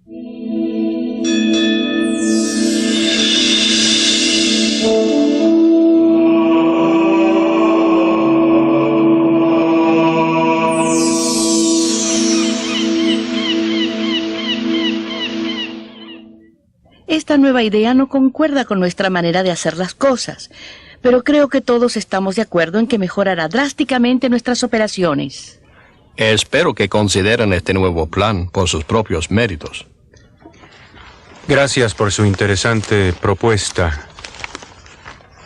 Esta nueva idea no concuerda con nuestra manera de hacer las cosas, pero creo que todos estamos de acuerdo en que mejorará drásticamente nuestras operaciones. Espero que consideren este nuevo plan por sus propios méritos. Gracias por su interesante propuesta.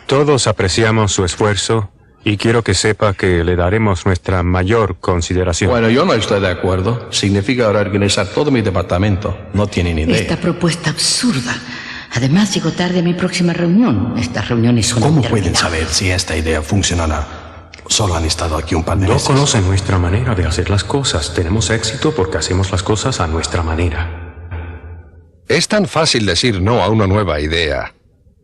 Todos apreciamos su esfuerzo y quiero que sepa que le daremos nuestra mayor consideración. Bueno, yo no estoy de acuerdo. Significa reorganizar todo mi departamento. No tienen idea. Esta propuesta absurda. Además, llego tarde a mi próxima reunión. Estas reuniones son ¿Cómo pueden saber si esta idea funcionará? Solo han estado aquí un par de meses. No conocen nuestra manera de hacer las cosas. Tenemos éxito porque hacemos las cosas a nuestra manera. Es tan fácil decir no a una nueva idea.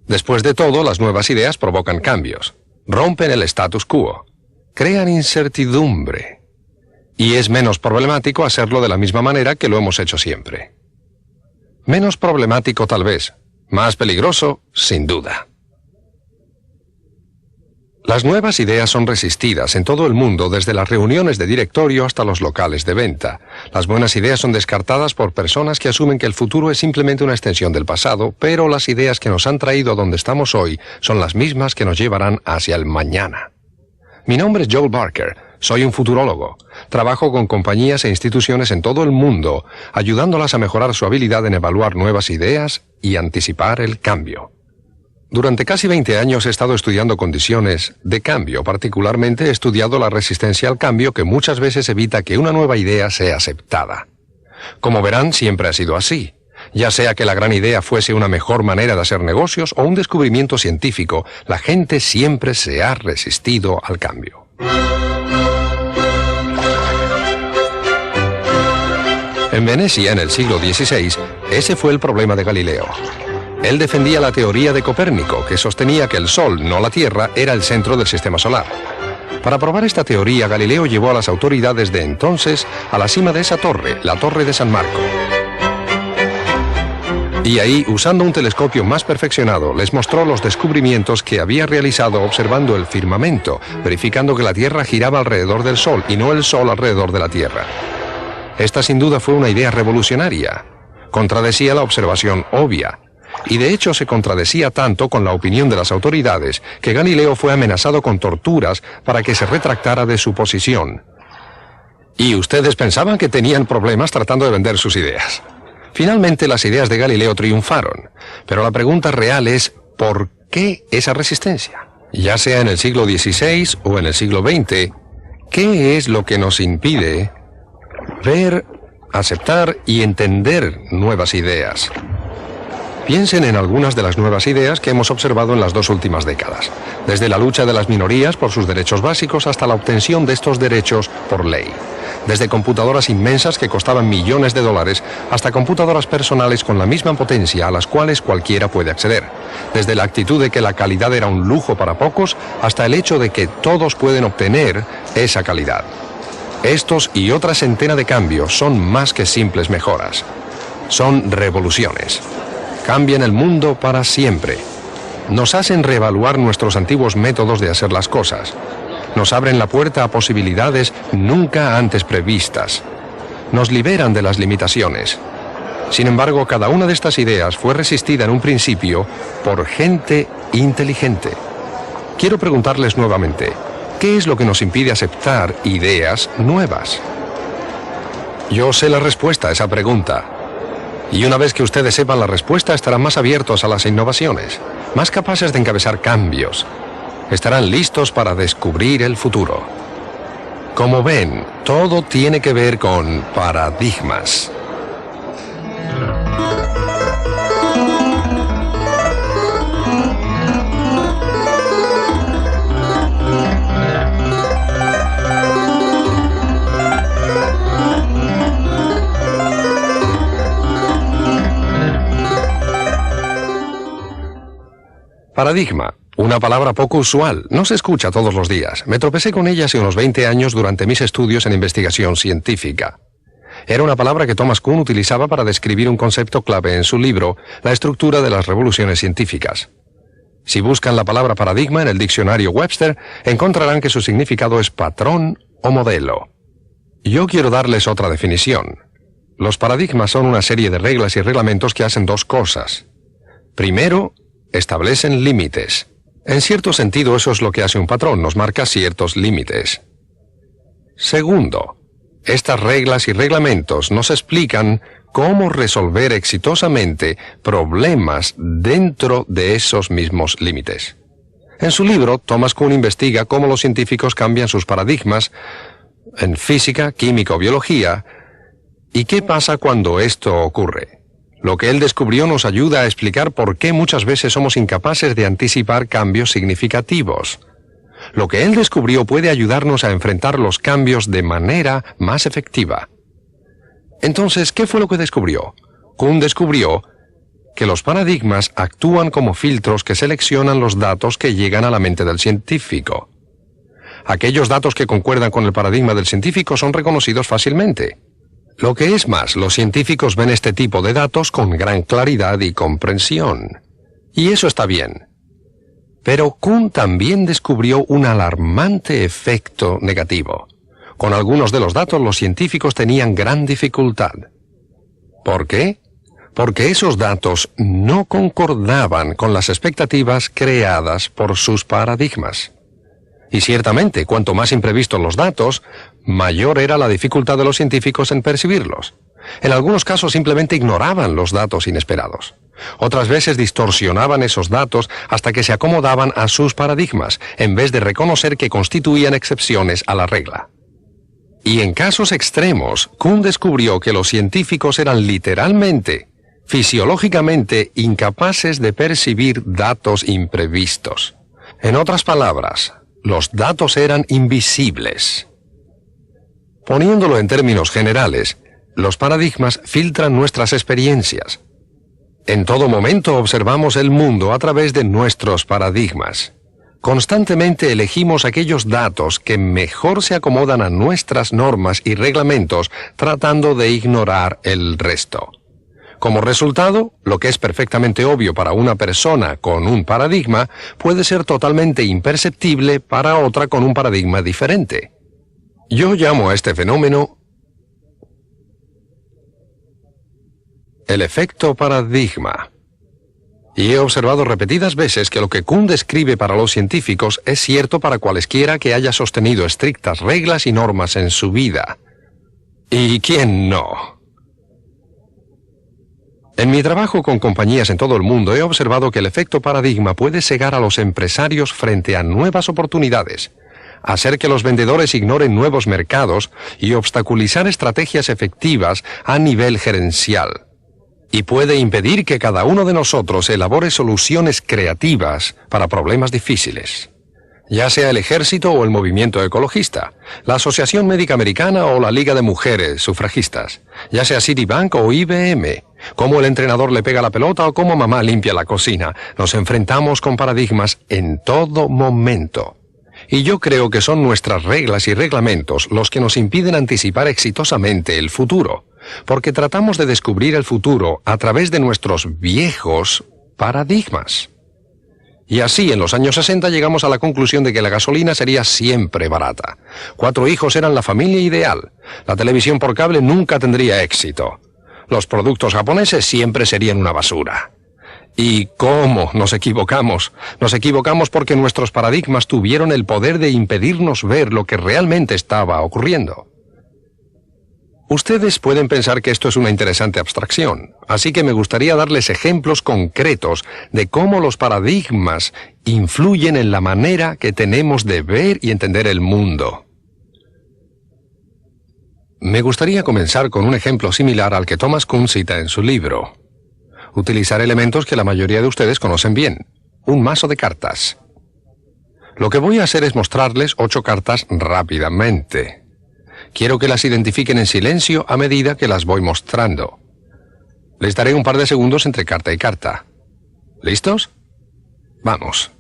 Después de todo, las nuevas ideas provocan cambios. Rompen el status quo, crean incertidumbre, y es menos problemático hacerlo de la misma manera que lo hemos hecho siempre. Menos problemático tal vez, más peligroso, sin duda. Las nuevas ideas son resistidas en todo el mundo, desde las reuniones de directorio hasta los locales de venta. Las buenas ideas son descartadas por personas que asumen que el futuro es simplemente una extensión del pasado, pero las ideas que nos han traído a donde estamos hoy son las mismas que nos llevarán hacia el mañana. Mi nombre es Joel Barker, soy un futurólogo. Trabajo con compañías e instituciones en todo el mundo, ayudándolas a mejorar su habilidad en evaluar nuevas ideas y anticipar el cambio. Durante casi 20 años he estado estudiando condiciones de cambio. Particularmente he estudiado la resistencia al cambio, que muchas veces evita que una nueva idea sea aceptada. Como verán, siempre ha sido así. Ya sea que la gran idea fuese una mejor manera de hacer negocios o un descubrimiento científico, la gente siempre se ha resistido al cambio. En Venecia, en el siglo XVI, ese fue el problema de Galileo. Él defendía la teoría de Copérnico, que sostenía que el Sol, no la Tierra, era el centro del sistema solar. Para probar esta teoría, Galileo llevó a las autoridades de entonces a la cima de esa torre, la Torre de San Marco. Y ahí, usando un telescopio más perfeccionado, les mostró los descubrimientos que había realizado observando el firmamento, verificando que la Tierra giraba alrededor del Sol y no el Sol alrededor de la Tierra. Esta sin duda fue una idea revolucionaria. Contradecía la observación obvia. Y de hecho se contradecía tanto con la opinión de las autoridades que Galileo fue amenazado con torturas para que se retractara de su posición. Y ustedes pensaban que tenían problemas tratando de vender sus ideas. Finalmente las ideas de Galileo triunfaron, pero la pregunta real es ¿por qué esa resistencia? Ya sea en el siglo XVI o en el siglo XX, ¿qué es lo que nos impide ver, aceptar y entender nuevas ideas? Piensen en algunas de las nuevas ideas que hemos observado en las 2 últimas décadas, desde la lucha de las minorías por sus derechos básicos hasta la obtención de estos derechos por ley. Desde computadoras inmensas que costaban millones de dólares hasta computadoras personales con la misma potencia a las cuales cualquiera puede acceder. Desde la actitud de que la calidad era un lujo para pocos hasta el hecho de que todos pueden obtener esa calidad. Estos y otra centena de cambios son más que simples mejoras. Son revoluciones. Cambian el mundo para siempre. Nos hacen reevaluar nuestros antiguos métodos de hacer las cosas. Nos abren la puerta a posibilidades nunca antes previstas. Nos liberan de las limitaciones. Sin embargo, cada una de estas ideas fue resistida en un principio por gente inteligente. Quiero preguntarles nuevamente, ¿qué es lo que nos impide aceptar ideas nuevas? Yo sé la respuesta a esa pregunta. Y una vez que ustedes sepan la respuesta, estarán más abiertos a las innovaciones, más capaces de encabezar cambios. Estarán listos para descubrir el futuro. Como ven, todo tiene que ver con paradigmas. Paradigma, una palabra poco usual, no se escucha todos los días. Me tropecé con ella hace unos 20 años durante mis estudios en investigación científica. Era una palabra que Thomas Kuhn utilizaba para describir un concepto clave en su libro, La estructura de las revoluciones científicas. Si buscan la palabra paradigma en el diccionario Webster, encontrarán que su significado es patrón o modelo. Yo quiero darles otra definición. Los paradigmas son una serie de reglas y reglamentos que hacen dos cosas. Primero, establecen límites. En cierto sentido, eso es lo que hace un patrón, nos marca ciertos límites. Segundo, estas reglas y reglamentos nos explican cómo resolver exitosamente problemas dentro de esos mismos límites. En su libro, Thomas Kuhn investiga cómo los científicos cambian sus paradigmas en física, química o biología, y qué pasa cuando esto ocurre. Lo que él descubrió nos ayuda a explicar por qué muchas veces somos incapaces de anticipar cambios significativos. Lo que él descubrió puede ayudarnos a enfrentar los cambios de manera más efectiva. Entonces, ¿qué fue lo que descubrió? Kuhn descubrió que los paradigmas actúan como filtros que seleccionan los datos que llegan a la mente del científico. Aquellos datos que concuerdan con el paradigma del científico son reconocidos fácilmente. Lo que es más, los científicos ven este tipo de datos con gran claridad y comprensión. Y eso está bien. Pero Kuhn también descubrió un alarmante efecto negativo. Con algunos de los datos los científicos tenían gran dificultad. ¿Por qué? Porque esos datos no concordaban con las expectativas creadas por sus paradigmas. Y ciertamente, cuanto más imprevistos los datos, mayor era la dificultad de los científicos en percibirlos. En algunos casos simplemente ignoraban los datos inesperados. Otras veces distorsionaban esos datos hasta que se acomodaban a sus paradigmas, en vez de reconocer que constituían excepciones a la regla. Y en casos extremos, Kuhn descubrió que los científicos eran literalmente, fisiológicamente, incapaces de percibir datos imprevistos. En otras palabras, los datos eran invisibles. Poniéndolo en términos generales, los paradigmas filtran nuestras experiencias. En todo momento observamos el mundo a través de nuestros paradigmas. Constantemente elegimos aquellos datos que mejor se acomodan a nuestras normas y reglamentos, tratando de ignorar el resto. Como resultado, lo que es perfectamente obvio para una persona con un paradigma puede ser totalmente imperceptible para otra con un paradigma diferente. Yo llamo a este fenómeno el efecto paradigma. Y he observado repetidas veces que lo que Kuhn describe para los científicos es cierto para cualesquiera que haya sostenido estrictas reglas y normas en su vida. ¿Y quién no? En mi trabajo con compañías en todo el mundo he observado que el efecto paradigma puede cegar a los empresarios frente a nuevas oportunidades, hacer que los vendedores ignoren nuevos mercados y obstaculizar estrategias efectivas a nivel gerencial. Y puede impedir que cada uno de nosotros elabore soluciones creativas para problemas difíciles. Ya sea el ejército o el movimiento ecologista, la Asociación Médica Americana o la Liga de Mujeres Sufragistas, ya sea Citibank o IBM, cómo el entrenador le pega la pelota o cómo mamá limpia la cocina, nos enfrentamos con paradigmas en todo momento. Y yo creo que son nuestras reglas y reglamentos los que nos impiden anticipar exitosamente el futuro, porque tratamos de descubrir el futuro a través de nuestros viejos paradigmas. Y así, en los años 60 llegamos a la conclusión de que la gasolina sería siempre barata. 4 hijos eran la familia ideal. La televisión por cable nunca tendría éxito. Los productos japoneses siempre serían una basura. ¿Y cómo nos equivocamos? Nos equivocamos porque nuestros paradigmas tuvieron el poder de impedirnos ver lo que realmente estaba ocurriendo. Ustedes pueden pensar que esto es una interesante abstracción, así que me gustaría darles ejemplos concretos de cómo los paradigmas influyen en la manera que tenemos de ver y entender el mundo. Me gustaría comenzar con un ejemplo similar al que Thomas Kuhn cita en su libro. Utilizar elementos que la mayoría de ustedes conocen bien, un mazo de cartas. Lo que voy a hacer es mostrarles 8 cartas rápidamente. Quiero que las identifiquen en silencio a medida que las voy mostrando. Les daré un par de segundos entre carta y carta. ¿Listos? Vamos.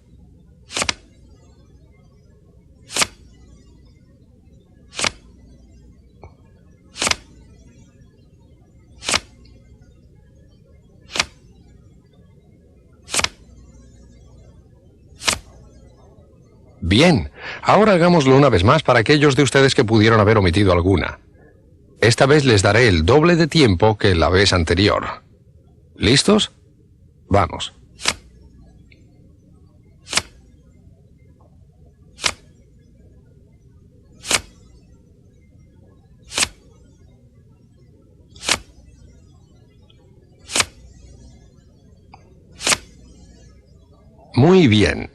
Bien, ahora hagámoslo una vez más para aquellos de ustedes que pudieron haber omitido alguna. Esta vez les daré el doble de tiempo que la vez anterior. ¿Listos? Vamos. Muy bien.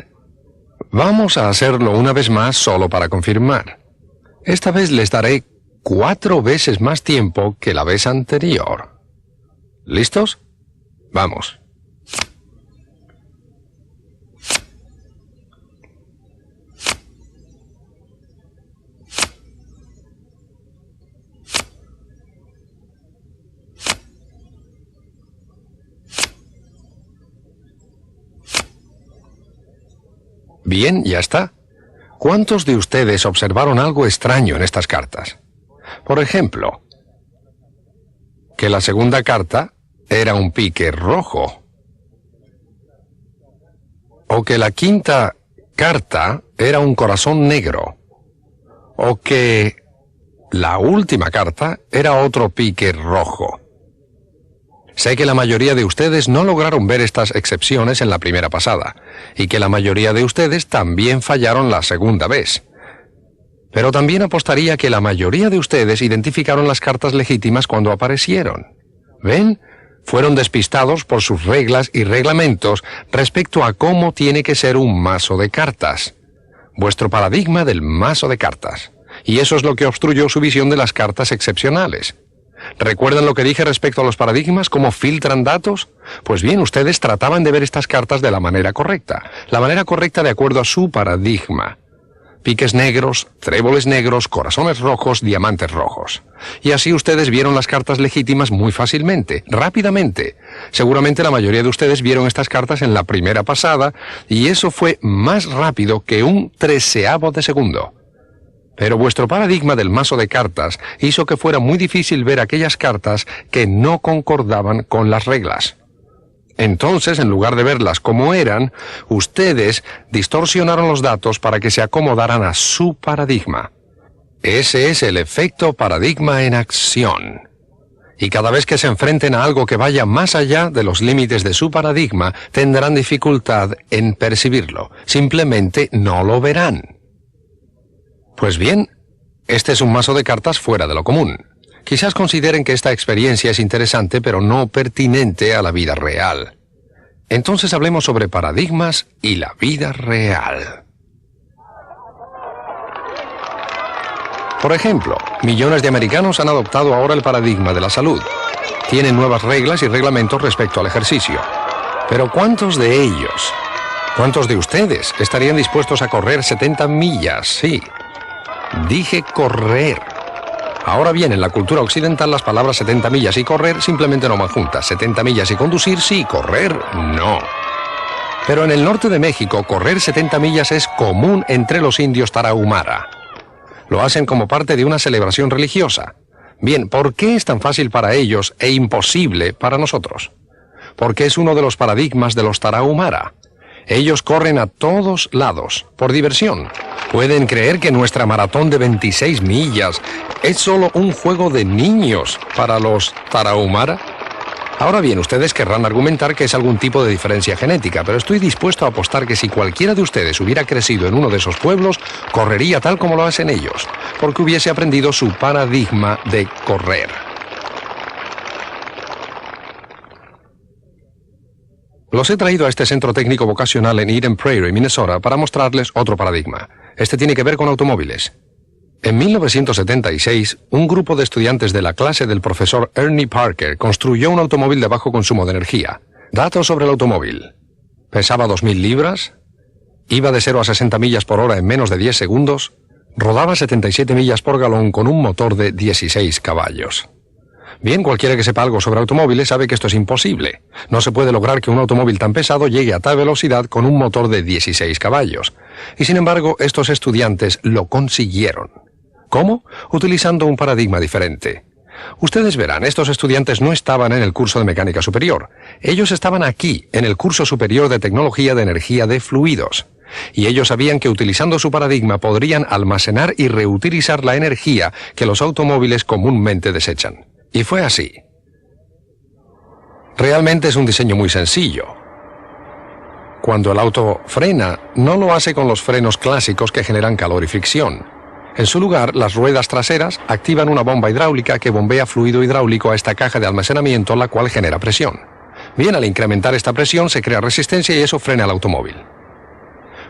Vamos a hacerlo una vez más solo para confirmar. Esta vez les daré 4 veces más tiempo que la vez anterior. ¿Listos? Vamos. Bien, ya está. ¿Cuántos de ustedes observaron algo extraño en estas cartas? Por ejemplo, que la segunda carta era un pique rojo. O que la quinta carta era un corazón negro. O que la última carta era otro pique rojo. Sé que la mayoría de ustedes no lograron ver estas excepciones en la primera pasada, y que la mayoría de ustedes también fallaron la segunda vez. Pero también apostaría que la mayoría de ustedes identificaron las cartas legítimas cuando aparecieron. ¿Ven? Fueron despistados por sus reglas y reglamentos respecto a cómo tiene que ser un mazo de cartas. Vuestro paradigma del mazo de cartas. Y eso es lo que obstruyó su visión de las cartas excepcionales. ¿Recuerdan lo que dije respecto a los paradigmas? ¿Cómo filtran datos? Pues bien, ustedes trataban de ver estas cartas de la manera correcta. La manera correcta de acuerdo a su paradigma. Piques negros, tréboles negros, corazones rojos, diamantes rojos. Y así ustedes vieron las cartas legítimas muy fácilmente, rápidamente. Seguramente la mayoría de ustedes vieron estas cartas en la primera pasada, y eso fue más rápido que un 1/13 de segundo. Pero vuestro paradigma del mazo de cartas hizo que fuera muy difícil ver aquellas cartas que no concordaban con las reglas. Entonces, en lugar de verlas como eran, ustedes distorsionaron los datos para que se acomodaran a su paradigma. Ese es el efecto paradigma en acción. Y cada vez que se enfrenten a algo que vaya más allá de los límites de su paradigma, tendrán dificultad en percibirlo. Simplemente no lo verán. Pues bien, este es un mazo de cartas fuera de lo común. Quizás consideren que esta experiencia es interesante, pero no pertinente a la vida real. Entonces hablemos sobre paradigmas y la vida real. Por ejemplo, millones de americanos han adoptado ahora el paradigma de la salud. Tienen nuevas reglas y reglamentos respecto al ejercicio. Pero ¿cuántos de ellos, cuántos de ustedes estarían dispuestos a correr 70 millas? Sí. Dije correr. Ahora bien, en la cultura occidental las palabras 70 millas y correr simplemente no van juntas. 70 millas y conducir sí, correr no. Pero en el norte de México, correr 70 millas es común entre los indios tarahumara. Lo hacen como parte de una celebración religiosa. Bien, ¿por qué es tan fácil para ellos e imposible para nosotros? Porque es uno de los paradigmas de los tarahumara. Ellos corren a todos lados, por diversión. ¿Pueden creer que nuestra maratón de 26 millas es solo un juego de niños para los tarahumara? Ahora bien, ustedes querrán argumentar que es algún tipo de diferencia genética, pero estoy dispuesto a apostar que si cualquiera de ustedes hubiera crecido en uno de esos pueblos, correría tal como lo hacen ellos, porque hubiese aprendido su paradigma de correr. Los he traído a este centro técnico vocacional en Eden Prairie, Minnesota, para mostrarles otro paradigma. Este tiene que ver con automóviles. En 1976, un grupo de estudiantes de la clase del profesor Ernie Parker construyó un automóvil de bajo consumo de energía. Datos sobre el automóvil. Pesaba 2.000 libras, iba de 0 a 60 millas por hora en menos de 10 segundos, rodaba 77 millas por galón con un motor de 16 caballos. Bien, cualquiera que sepa algo sobre automóviles sabe que esto es imposible. No se puede lograr que un automóvil tan pesado llegue a tal velocidad con un motor de 16 caballos. Y sin embargo, estos estudiantes lo consiguieron. ¿Cómo? Utilizando un paradigma diferente. Ustedes verán, estos estudiantes no estaban en el curso de mecánica superior. Ellos estaban aquí, en el curso superior de tecnología de energía de fluidos. Y ellos sabían que utilizando su paradigma podrían almacenar y reutilizar la energía que los automóviles comúnmente desechan. Y fue así. Realmente es un diseño muy sencillo. Cuando el auto frena, no lo hace con los frenos clásicos que generan calor y fricción. En su lugar, las ruedas traseras activan una bomba hidráulica que bombea fluido hidráulico a esta caja de almacenamiento, la cual genera presión. Bien, al incrementar esta presión se crea resistencia y eso frena el automóvil.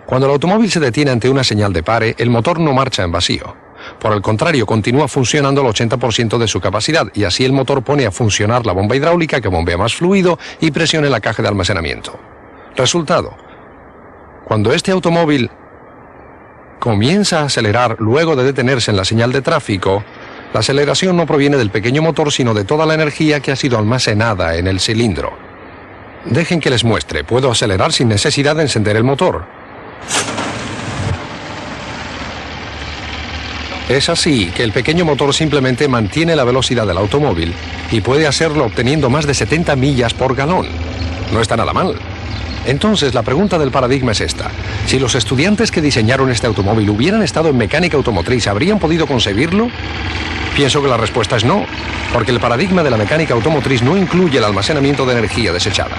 Cuando el automóvil se detiene ante una señal de pare, el motor no marcha en vacío. Por el contrario, continúa funcionando al 80% de su capacidad y así el motor pone a funcionar la bomba hidráulica que bombea más fluido y presión en la caja de almacenamiento. Resultado: cuando este automóvil comienza a acelerar luego de detenerse en la señal de tráfico, la aceleración no proviene del pequeño motor, sino de toda la energía que ha sido almacenada en el cilindro. Dejen que les muestre. Puedo acelerar sin necesidad de encender el motor. Es así que el pequeño motor simplemente mantiene la velocidad del automóvil y puede hacerlo obteniendo más de 70 millas por galón. No está nada mal. Entonces, la pregunta del paradigma es esta. Si los estudiantes que diseñaron este automóvil hubieran estado en mecánica automotriz, ¿habrían podido concebirlo? Pienso que la respuesta es no, porque el paradigma de la mecánica automotriz no incluye el almacenamiento de energía desechada.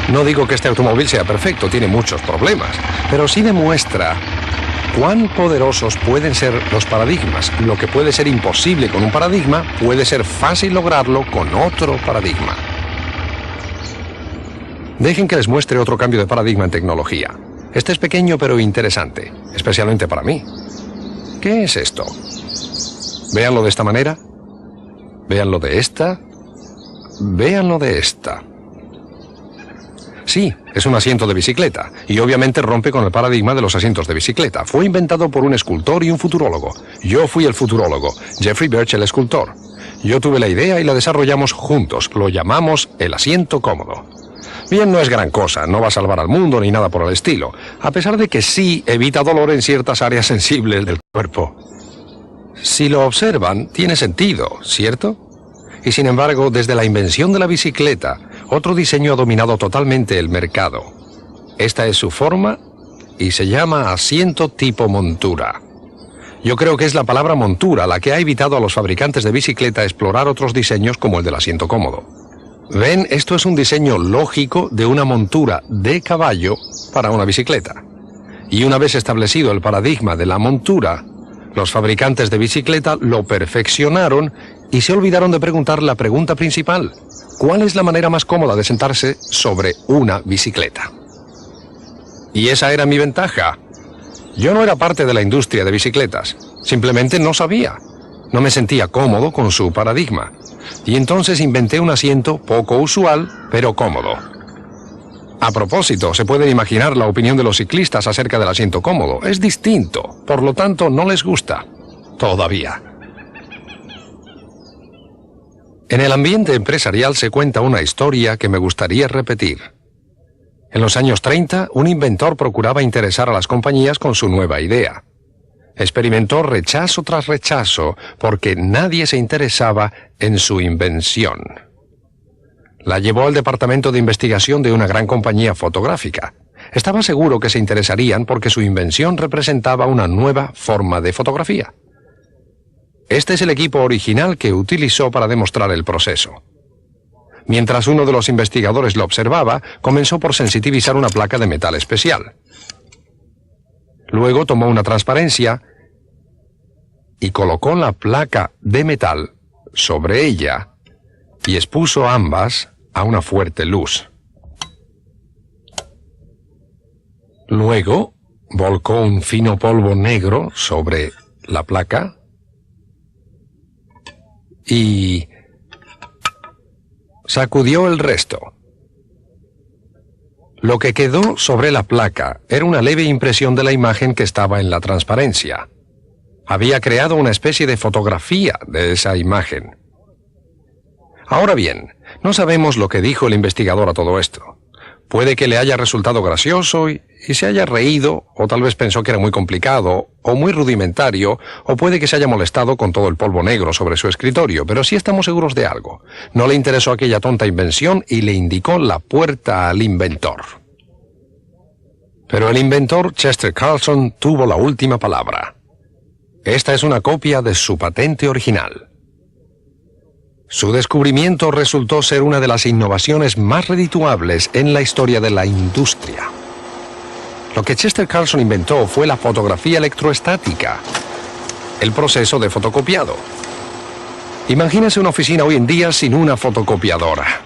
No digo que este automóvil sea perfecto, tiene muchos problemas, pero sí demuestra cuán poderosos pueden ser los paradigmas. Lo que puede ser imposible con un paradigma, puede ser fácil lograrlo con otro paradigma. Dejen que les muestre otro cambio de paradigma en tecnología. Este es pequeño pero interesante, especialmente para mí. ¿Qué es esto? Véanlo de esta manera. Véanlo de esta. Véanlo de esta. Sí, es un asiento de bicicleta, y obviamente rompe con el paradigma de los asientos de bicicleta. Fue inventado por un escultor y un futurólogo. Yo fui el futurólogo, Jeffrey Birch el escultor. Yo tuve la idea y la desarrollamos juntos. Lo llamamos el asiento cómodo. Bien, no es gran cosa, no va a salvar al mundo ni nada por el estilo, a pesar de que sí evita dolor en ciertas áreas sensibles del cuerpo. Si lo observan, tiene sentido, ¿cierto? Y sin embargo, desde la invención de la bicicleta, otro diseño ha dominado totalmente el mercado. Esta es su forma y se llama asiento tipo montura. Yo creo que es la palabra montura la que ha evitado a los fabricantes de bicicleta explorar otros diseños como el del asiento cómodo. Ven, esto es un diseño lógico de una montura de caballo para una bicicleta. Y una vez establecido el paradigma de la montura, los fabricantes de bicicleta lo perfeccionaron y se olvidaron de preguntar la pregunta principal: ¿cuál es la manera más cómoda de sentarse sobre una bicicleta? Y esa era mi ventaja. Yo no era parte de la industria de bicicletas, simplemente no sabía. No me sentía cómodo con su paradigma. Y entonces inventé un asiento poco usual, pero cómodo. A propósito, se puede imaginar la opinión de los ciclistas acerca del asiento cómodo. Es distinto, por lo tanto no les gusta. Todavía. En el ambiente empresarial se cuenta una historia que me gustaría repetir. En los años 30, un inventor procuraba interesar a las compañías con su nueva idea. Experimentó rechazo tras rechazo porque nadie se interesaba en su invención. La llevó al departamento de investigación de una gran compañía fotográfica. Estaba seguro que se interesarían porque su invención representaba una nueva forma de fotografía. Este es el equipo original que utilizó para demostrar el proceso. Mientras uno de los investigadores lo observaba, comenzó por sensitivizar una placa de metal especial. Luego tomó una transparencia y colocó la placa de metal sobre ella y expuso ambas a una fuerte luz. Luego volcó un fino polvo negro sobre la placa y sacudió el resto. Lo que quedó sobre la placa era una leve impresión de la imagen que estaba en la transparencia. Había creado una especie de fotografía de esa imagen. Ahora bien, no sabemos lo que dijo el investigador a todo esto. Puede que le haya resultado gracioso y se haya reído, o tal vez pensó que era muy complicado, o muy rudimentario, o puede que se haya molestado con todo el polvo negro sobre su escritorio, pero sí estamos seguros de algo. No le interesó aquella tonta invención y le indicó la puerta al inventor. Pero el inventor Chester Carlson tuvo la última palabra. Esta es una copia de su patente original. Su descubrimiento resultó ser una de las innovaciones más redituables en la historia de la industria. Lo que Chester Carlson inventó fue la fotografía electroestática, el proceso de fotocopiado. Imagínese una oficina hoy en día sin una fotocopiadora.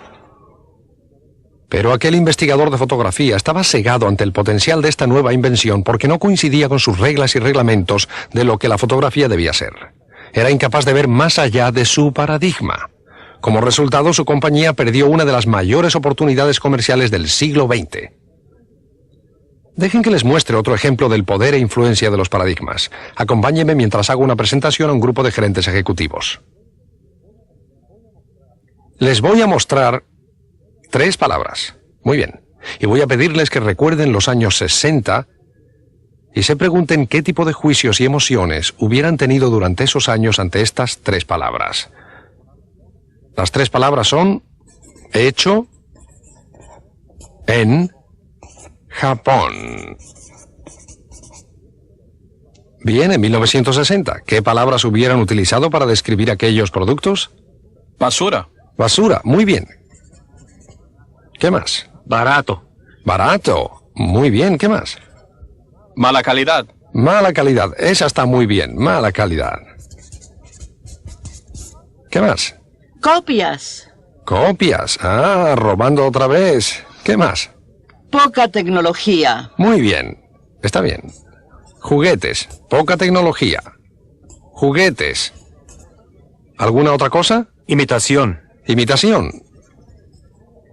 Pero aquel investigador de fotografía estaba cegado ante el potencial de esta nueva invención porque no coincidía con sus reglas y reglamentos de lo que la fotografía debía ser. Era incapaz de ver más allá de su paradigma. Como resultado, su compañía perdió una de las mayores oportunidades comerciales del siglo XX. Dejen que les muestre otro ejemplo del poder e influencia de los paradigmas. Acompáñenme mientras hago una presentación a un grupo de gerentes ejecutivos. Les voy a mostrar 3 palabras. Muy bien. Y voy a pedirles que recuerden los años 60 y se pregunten qué tipo de juicios y emociones hubieran tenido durante esos años ante estas 3 palabras. Las 3 palabras son hecho en Japón. Bien, en 1960, ¿qué palabras hubieran utilizado para describir aquellos productos? Basura. Basura, muy bien. ¿Qué más? Barato. Barato, muy bien, ¿qué más? Mala calidad. Mala calidad, esa está muy bien, mala calidad. ¿Qué más? Copias. Copias, robando otra vez. ¿Qué más? Poca tecnología. Muy bien, está bien. Juguetes, poca tecnología. Juguetes. ¿Alguna otra cosa? Imitación. Imitación.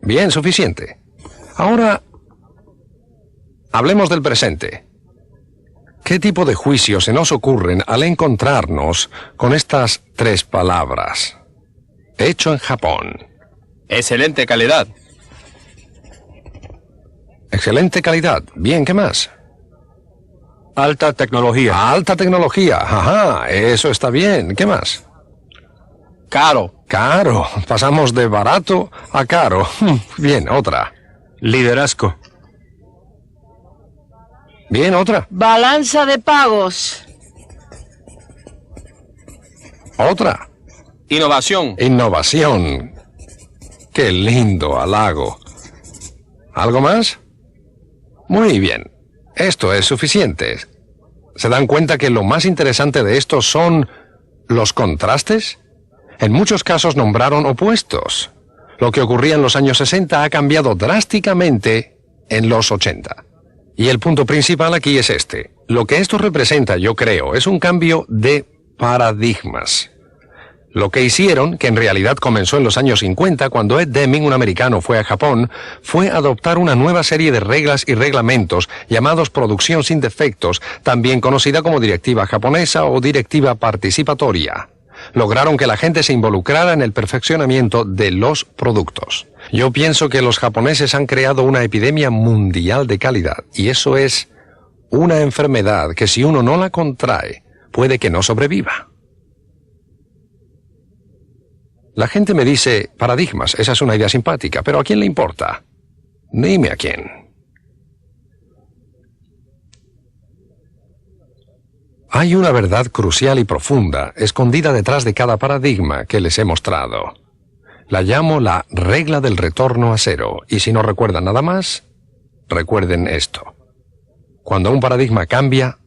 Bien, suficiente. Ahora, hablemos del presente. ¿Qué tipo de juicios se nos ocurren al encontrarnos con estas 3 palabras? Hecho en Japón. Excelente calidad. Excelente calidad. Bien, ¿qué más? Alta tecnología. Alta tecnología. Ajá, eso está bien. ¿Qué más? Caro. Caro. Pasamos de barato a caro. Bien, otra. Liderazgo. Bien, otra. Balanza de pagos. Otra. Innovación. Innovación. Qué lindo halago. ¿Algo más? Muy bien. Esto es suficiente. ¿Se dan cuenta que lo más interesante de esto son los contrastes? En muchos casos nombraron opuestos. Lo que ocurría en los años 60 ha cambiado drásticamente en los 80. Y el punto principal aquí es este. Lo que esto representa, yo creo, es un cambio de paradigmas. Lo que hicieron, que en realidad comenzó en los años 50, cuando Ed Deming, un americano, fue a Japón, fue adoptar una nueva serie de reglas y reglamentos llamados producción sin defectos, también conocida como directiva japonesa o directiva participatoria. Lograron que la gente se involucrara en el perfeccionamiento de los productos. Yo pienso que los japoneses han creado una epidemia mundial de calidad, y eso es una enfermedad que si uno no la contrae, puede que no sobreviva. La gente me dice, paradigmas, esa es una idea simpática, pero ¿a quién le importa? Dime a quién. Hay una verdad crucial y profunda, escondida detrás de cada paradigma que les he mostrado. La llamo la regla del retorno a cero, y si no recuerdan nada más, recuerden esto. Cuando un paradigma cambia,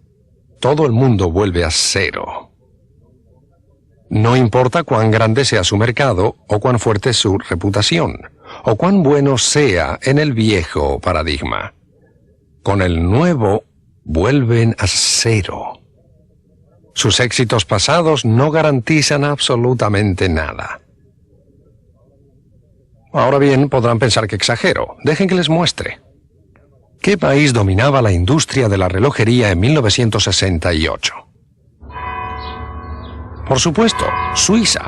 todo el mundo vuelve a cero. No importa cuán grande sea su mercado, o cuán fuerte su reputación, o cuán bueno sea en el viejo paradigma. Con el nuevo, vuelven a cero. Sus éxitos pasados no garantizan absolutamente nada. Ahora bien, podrán pensar que exagero. Dejen que les muestre. ¿Qué país dominaba la industria de la relojería en 1968? Por supuesto, Suiza,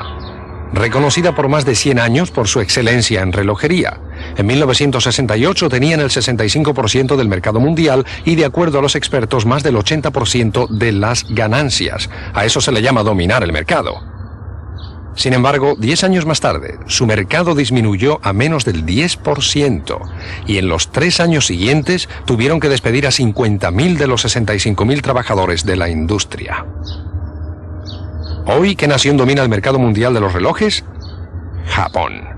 reconocida por más de 100 años por su excelencia en relojería. En 1968 tenían el 65% del mercado mundial y, de acuerdo a los expertos, más del 80% de las ganancias. A eso se le llama dominar el mercado. Sin embargo, 10 años más tarde, su mercado disminuyó a menos del 10% y en los 3 años siguientes tuvieron que despedir a 50.000 de los 65.000 trabajadores de la industria. Hoy, ¿qué nación domina el mercado mundial de los relojes? Japón.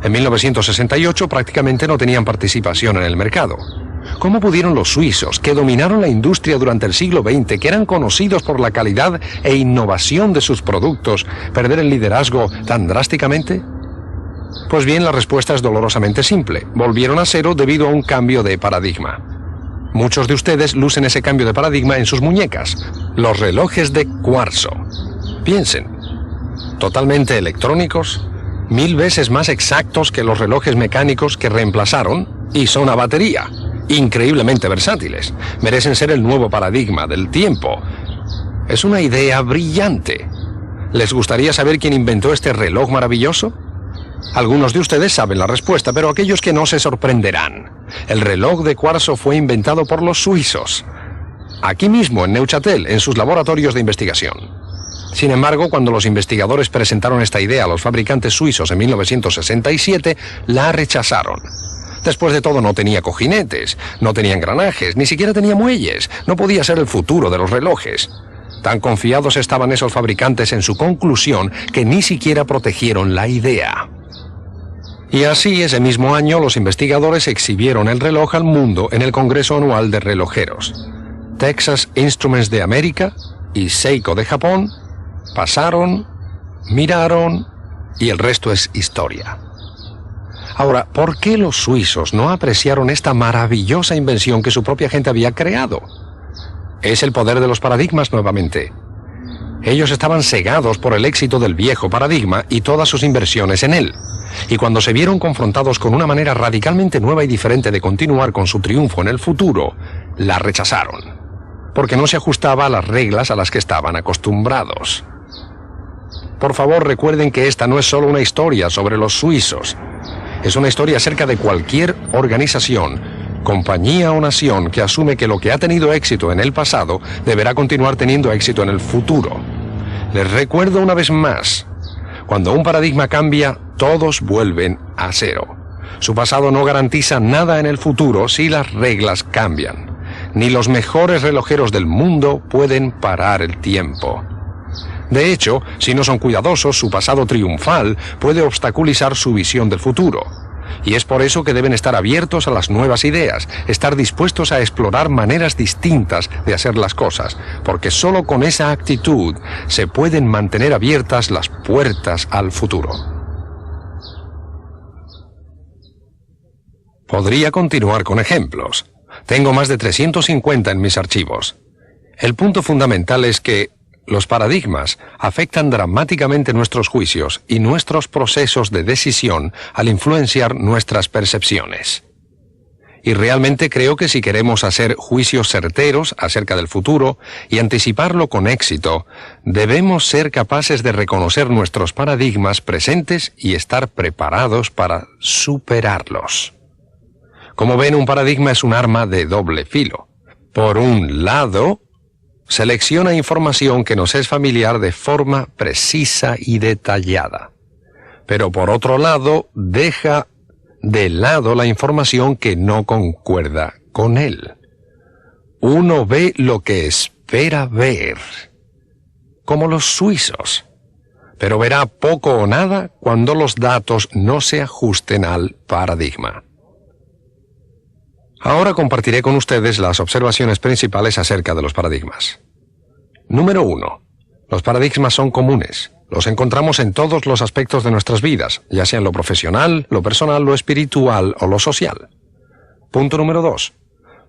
En 1968 prácticamente no tenían participación en el mercado. ¿Cómo pudieron los suizos, que dominaron la industria durante el siglo XX, que eran conocidos por la calidad e innovación de sus productos, perder el liderazgo tan drásticamente? Pues bien, la respuesta es dolorosamente simple. Volvieron a cero debido a un cambio de paradigma. Muchos de ustedes lucen ese cambio de paradigma en sus muñecas, los relojes de cuarzo. Piensen, totalmente electrónicos, 1000 veces más exactos que los relojes mecánicos que reemplazaron, y son a batería. Increíblemente versátiles. Merecen ser el nuevo paradigma del tiempo. Es una idea brillante. ¿Les gustaría saber quién inventó este reloj maravilloso? Algunos de ustedes saben la respuesta, pero aquellos que no se sorprenderán. El reloj de cuarzo fue inventado por los suizos. Aquí mismo, en Neuchâtel, en sus laboratorios de investigación. Sin embargo, cuando los investigadores presentaron esta idea a los fabricantes suizos en 1967, la rechazaron. Después de todo, no tenía cojinetes, no tenía engranajes, ni siquiera tenía muelles. No podía ser el futuro de los relojes. Tan confiados estaban esos fabricantes en su conclusión que ni siquiera protegieron la idea. Y así, ese mismo año, los investigadores exhibieron el reloj al mundo en el Congreso Anual de Relojeros. Texas Instruments de América y Seiko de Japón pasaron, miraron y el resto es historia. Ahora, ¿por qué los suizos no apreciaron esta maravillosa invención que su propia gente había creado? Es el poder de los paradigmas nuevamente. Ellos estaban cegados por el éxito del viejo paradigma y todas sus inversiones en él. Y cuando se vieron confrontados con una manera radicalmente nueva y diferente de continuar con su triunfo en el futuro, la rechazaron, porque no se ajustaba a las reglas a las que estaban acostumbrados. Por favor, recuerden que esta no es solo una historia sobre los suizos. Es una historia acerca de cualquier organización, compañía o nación que asume que lo que ha tenido éxito en el pasado deberá continuar teniendo éxito en el futuro. Les recuerdo una vez más, cuando un paradigma cambia, todos vuelven a cero. Su pasado no garantiza nada en el futuro si las reglas cambian. Ni los mejores relojeros del mundo pueden parar el tiempo. De hecho, si no son cuidadosos, su pasado triunfal puede obstaculizar su visión del futuro. Y es por eso que deben estar abiertos a las nuevas ideas, estar dispuestos a explorar maneras distintas de hacer las cosas, porque solo con esa actitud se pueden mantener abiertas las puertas al futuro. Podría continuar con ejemplos. Tengo más de 350 en mis archivos. El punto fundamental es que los paradigmas afectan dramáticamente nuestros juicios y nuestros procesos de decisión al influenciar nuestras percepciones. Y realmente creo que si queremos hacer juicios certeros acerca del futuro y anticiparlo con éxito, debemos ser capaces de reconocer nuestros paradigmas presentes y estar preparados para superarlos. Como ven, un paradigma es un arma de doble filo. Por un lado, selecciona información que nos es familiar de forma precisa y detallada. Pero por otro lado, deja de lado la información que no concuerda con él. Uno ve lo que espera ver, como los suizos, pero verá poco o nada cuando los datos no se ajusten al paradigma. Ahora compartiré con ustedes las observaciones principales acerca de los paradigmas. Número 1. Los paradigmas son comunes. Los encontramos en todos los aspectos de nuestras vidas, ya sea en lo profesional, lo personal, lo espiritual o lo social. Punto número 2.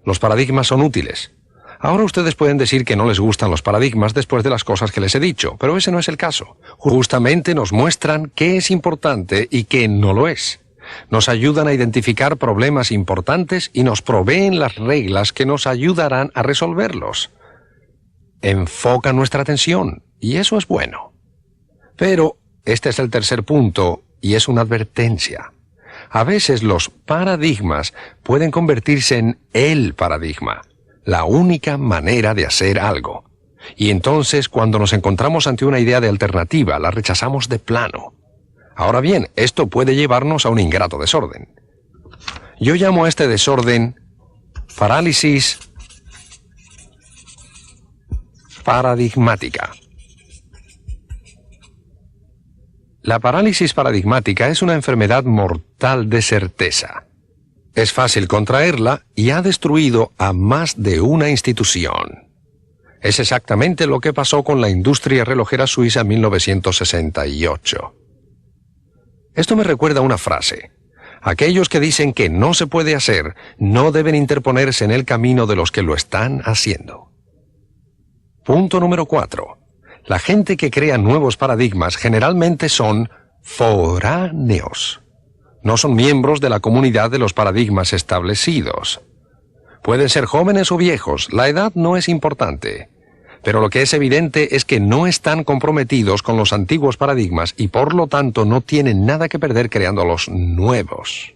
Los paradigmas son útiles. Ahora ustedes pueden decir que no les gustan los paradigmas después de las cosas que les he dicho, pero ese no es el caso. Justamente nos muestran qué es importante y qué no lo es. Nos ayudan a identificar problemas importantes y nos proveen las reglas que nos ayudarán a resolverlos. Enfocan nuestra atención, y eso es bueno. Pero este es el tercer punto, y es una advertencia. A veces los paradigmas pueden convertirse en el paradigma, la única manera de hacer algo. Y entonces, cuando nos encontramos ante una idea de alternativa, la rechazamos de plano. Ahora bien, esto puede llevarnos a un ingrato desorden. Yo llamo a este desorden parálisis paradigmática. La parálisis paradigmática es una enfermedad mortal de certeza. Es fácil contraerla y ha destruido a más de una institución. Es exactamente lo que pasó con la industria relojera suiza en 1968. Esto me recuerda a una frase. Aquellos que dicen que no se puede hacer, no deben interponerse en el camino de los que lo están haciendo. Punto número 4. La gente que crea nuevos paradigmas generalmente son foráneos. No son miembros de la comunidad de los paradigmas establecidos. Pueden ser jóvenes o viejos, la edad no es importante. Pero lo que es evidente es que no están comprometidos con los antiguos paradigmas y por lo tanto no tienen nada que perder creando los nuevos.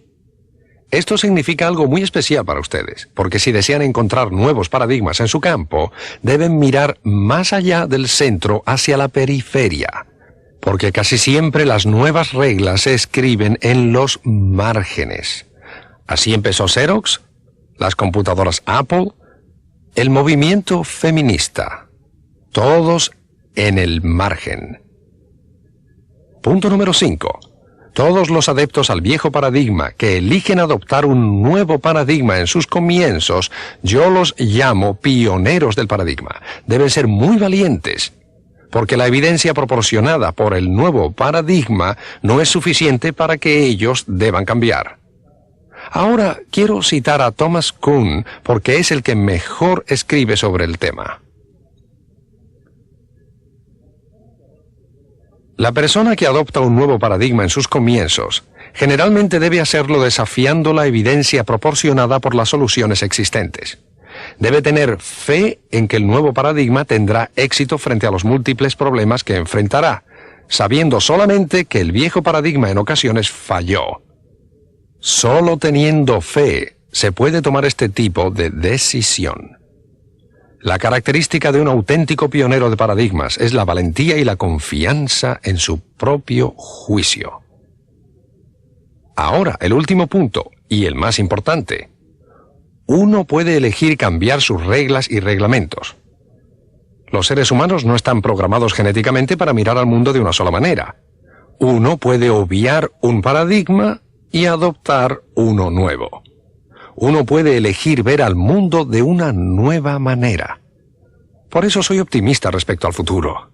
Esto significa algo muy especial para ustedes, porque si desean encontrar nuevos paradigmas en su campo, deben mirar más allá del centro hacia la periferia, porque casi siempre las nuevas reglas se escriben en los márgenes. Así empezó Xerox, las computadoras Apple, el movimiento feminista. Todos en el margen. Punto número 5. Todos los adeptos al viejo paradigma que eligen adoptar un nuevo paradigma en sus comienzos, yo los llamo pioneros del paradigma. Deben ser muy valientes, porque la evidencia proporcionada por el nuevo paradigma no es suficiente para que ellos deban cambiar. Ahora quiero citar a Thomas Kuhn porque es el que mejor escribe sobre el tema. La persona que adopta un nuevo paradigma en sus comienzos generalmente debe hacerlo desafiando la evidencia proporcionada por las soluciones existentes. Debe tener fe en que el nuevo paradigma tendrá éxito frente a los múltiples problemas que enfrentará, sabiendo solamente que el viejo paradigma en ocasiones falló. Solo teniendo fe se puede tomar este tipo de decisión. La característica de un auténtico pionero de paradigmas es la valentía y la confianza en su propio juicio. Ahora, el último punto, y el más importante. Uno puede elegir cambiar sus reglas y reglamentos. Los seres humanos no están programados genéticamente para mirar al mundo de una sola manera. Uno puede obviar un paradigma y adoptar uno nuevo. Uno puede elegir ver al mundo de una nueva manera. Por eso soy optimista respecto al futuro.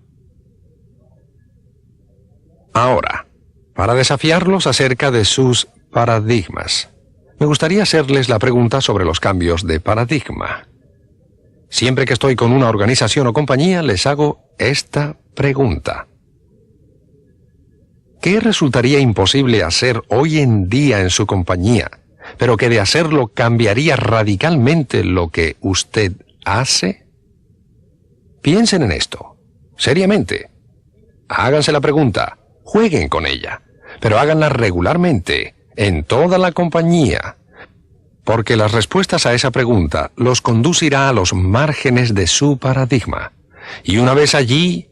Ahora, para desafiarlos acerca de sus paradigmas, me gustaría hacerles la pregunta sobre los cambios de paradigma. Siempre que estoy con una organización o compañía, les hago esta pregunta. ¿Qué resultaría imposible hacer hoy en día en su compañía, pero que de hacerlo cambiaría radicalmente lo que usted hace? Piensen en esto, seriamente. Háganse la pregunta, jueguen con ella, pero háganla regularmente, en toda la compañía, porque las respuestas a esa pregunta los conducirá a los márgenes de su paradigma, y una vez allí,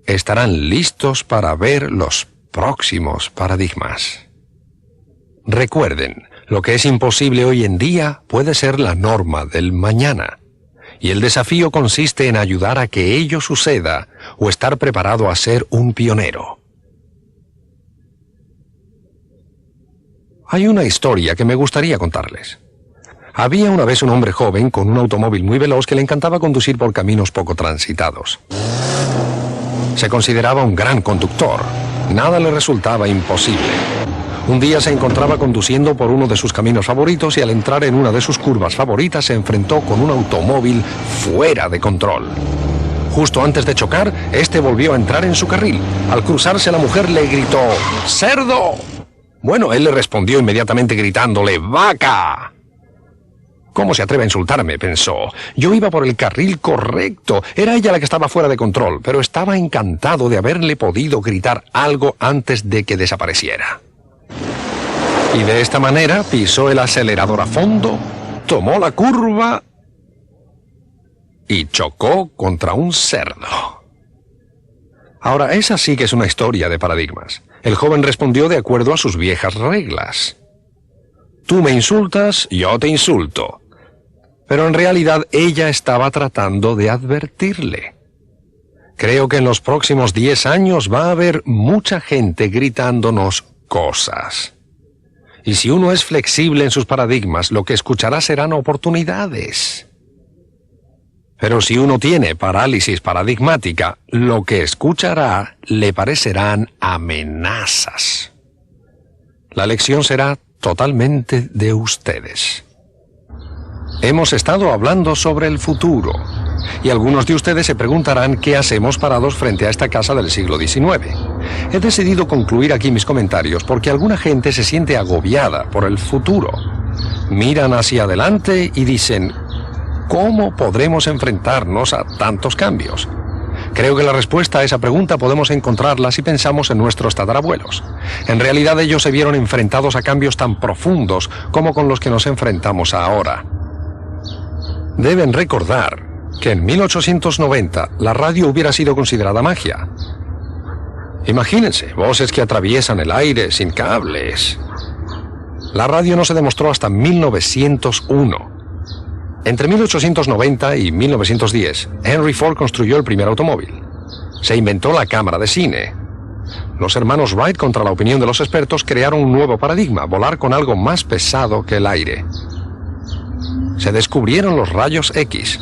estarán listos para ver los próximos paradigmas. Recuerden, lo que es imposible hoy en día puede ser la norma del mañana, y el desafío consiste en ayudar a que ello suceda o estar preparado a ser un pionero. Hay una historia que me gustaría contarles. Había una vez un hombre joven con un automóvil muy veloz que le encantaba conducir por caminos poco transitados. Se consideraba un gran conductor. Nada le resultaba imposible. Un día se encontraba conduciendo por uno de sus caminos favoritos y al entrar en una de sus curvas favoritas se enfrentó con un automóvil fuera de control. Justo antes de chocar, este volvió a entrar en su carril. Al cruzarse, la mujer le gritó: ¡Cerdo! Bueno, él le respondió inmediatamente gritándole: ¡Vaca! ¿Cómo se atreve a insultarme?, pensó. Yo iba por el carril correcto. Era ella la que estaba fuera de control, pero estaba encantado de haberle podido gritar algo antes de que desapareciera. Y de esta manera pisó el acelerador a fondo, tomó la curva y chocó contra un cerdo. Ahora, esa sí que es una historia de paradigmas. El joven respondió de acuerdo a sus viejas reglas. Tú me insultas, yo te insulto. Pero en realidad ella estaba tratando de advertirle. Creo que en los próximos 10 años va a haber mucha gente gritándonos cosas. Y si uno es flexible en sus paradigmas, lo que escuchará serán oportunidades. Pero si uno tiene parálisis paradigmática, lo que escuchará le parecerán amenazas. La lección será totalmente de ustedes. Hemos estado hablando sobre el futuro, y algunos de ustedes se preguntarán qué hacemos parados frente a esta casa del siglo XIX. He decidido concluir aquí mis comentarios porque alguna gente se siente agobiada por el futuro. Miran hacia adelante y dicen, ¿cómo podremos enfrentarnos a tantos cambios? Creo que la respuesta a esa pregunta podemos encontrarla si pensamos en nuestros tatarabuelos. En realidad ellos se vieron enfrentados a cambios tan profundos como con los que nos enfrentamos ahora. Deben recordar que en 1890 la radio hubiera sido considerada magia. Imagínense, voces que atraviesan el aire sin cables. La radio no se demostró hasta 1901. Entre 1890 y 1910, Henry Ford construyó el primer automóvil. Se inventó la cámara de cine. Los hermanos Wright, contra la opinión de los expertos, crearon un nuevo paradigma, volar con algo más pesado que el aire. Se descubrieron los rayos X.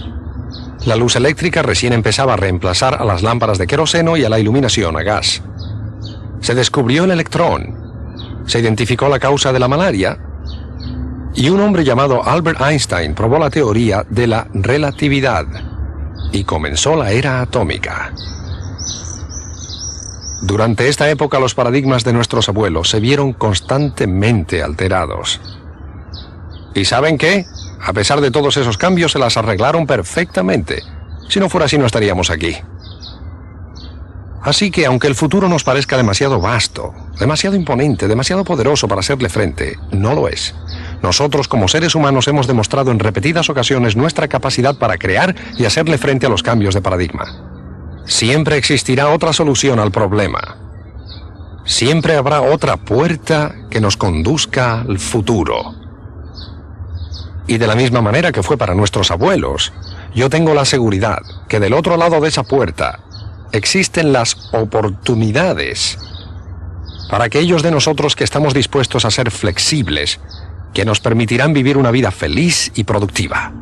La luz eléctrica recién empezaba a reemplazar a las lámparas de queroseno y a la iluminación a gas. Se descubrió el electrón. Se identificó la causa de la malaria. Y un hombre llamado Albert Einstein probó la teoría de la relatividad. Y comenzó la era atómica. Durante esta época los paradigmas de nuestros abuelos se vieron constantemente alterados. ¿Y saben qué? A pesar de todos esos cambios se las arreglaron perfectamente. Si no fuera así no estaríamos aquí. Así que aunque el futuro nos parezca demasiado vasto, demasiado imponente, demasiado poderoso para hacerle frente, no lo es. Nosotros como seres humanos hemos demostrado en repetidas ocasiones nuestra capacidad para crear y hacerle frente a los cambios de paradigma. Siempre existirá otra solución al problema. Siempre habrá otra puerta que nos conduzca al futuro. Y de la misma manera que fue para nuestros abuelos, yo tengo la seguridad que del otro lado de esa puerta existen las oportunidades para aquellos de nosotros que estamos dispuestos a ser flexibles, que nos permitirán vivir una vida feliz y productiva.